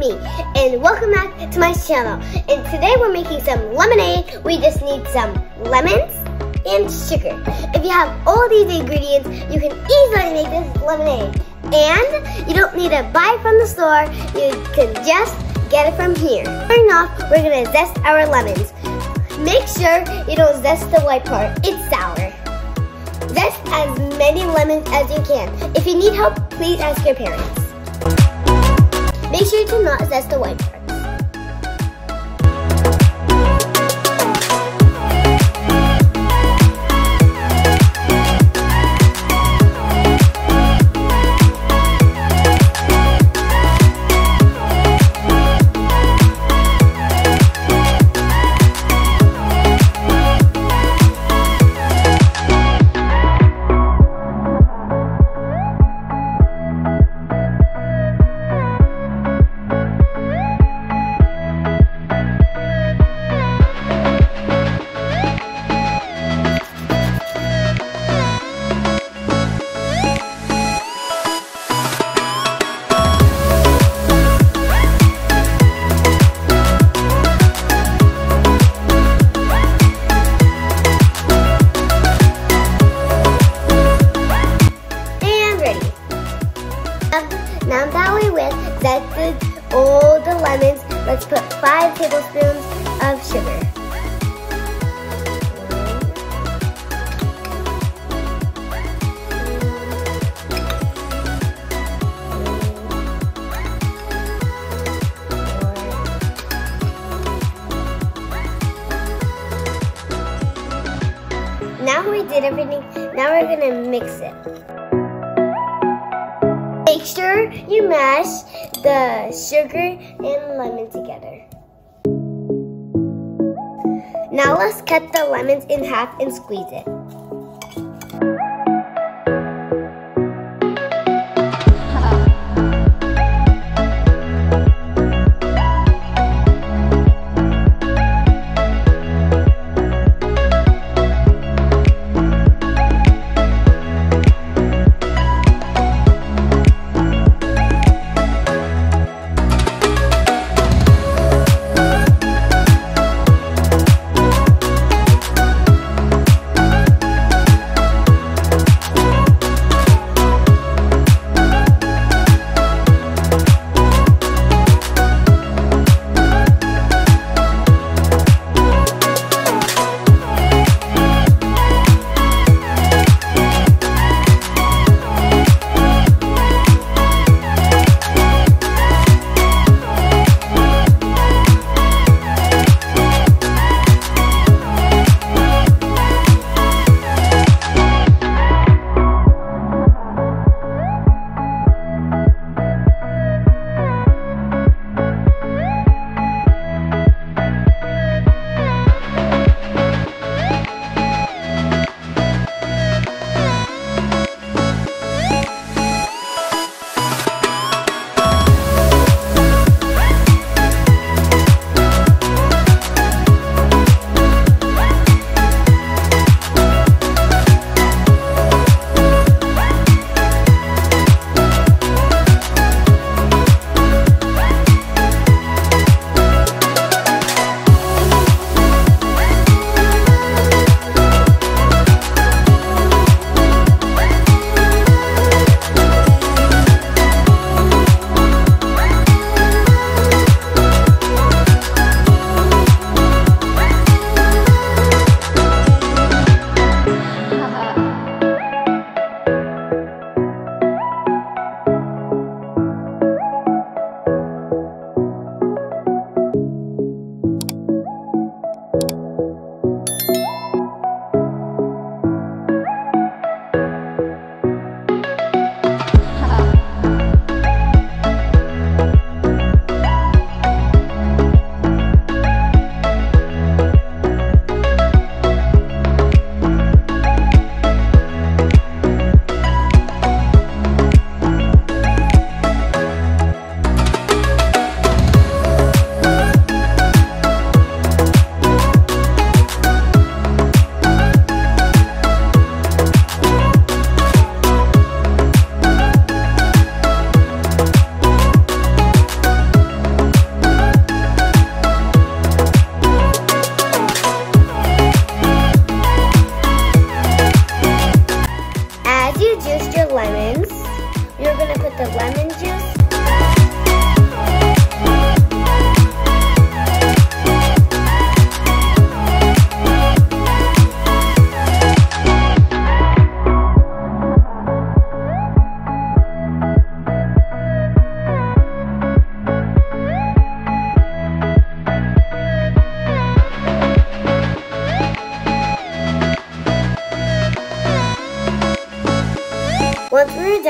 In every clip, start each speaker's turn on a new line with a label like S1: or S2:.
S1: me, and welcome back to my channel. And today we're making some lemonade. We just need some lemons and sugar. If you have all these ingredients, you can easily make this lemonade. And you don't need to buy it from the store, you can just get it from here. Starting off, we're gonna zest our lemons. Make sure you don't zest the white part, it's sour. Zest as many lemons as you can. If you need help, please ask your parents. Make sure to not zest the white parts. Now that we zested all the lemons, let's put 5 tablespoons of sugar. Now we did everything, now we're gonna mix it. Make sure you mash the sugar and lemon together. Now let's cut the lemons in half and squeeze it.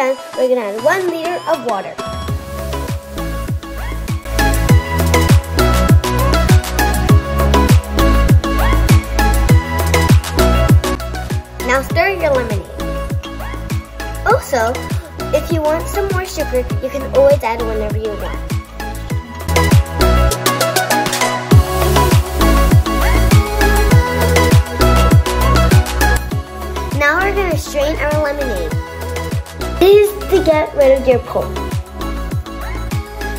S1: done, we're gonna add 1 liter of water. Now stir your lemonade. Also, if you want some more sugar, you can always add whenever you want. Now we're going to strain our lemonade. This is to get rid of your pulp.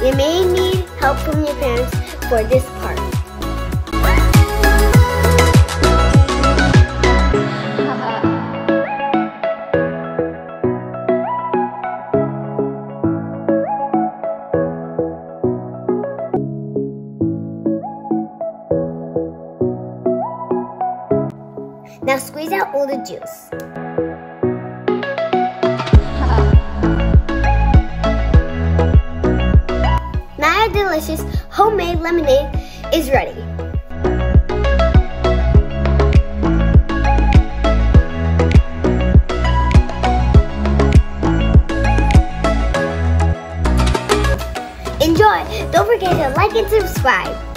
S1: You may need help from your parents for this part. Now squeeze out all the juice. Now your delicious homemade lemonade is ready. Enjoy! Don't forget to like and subscribe.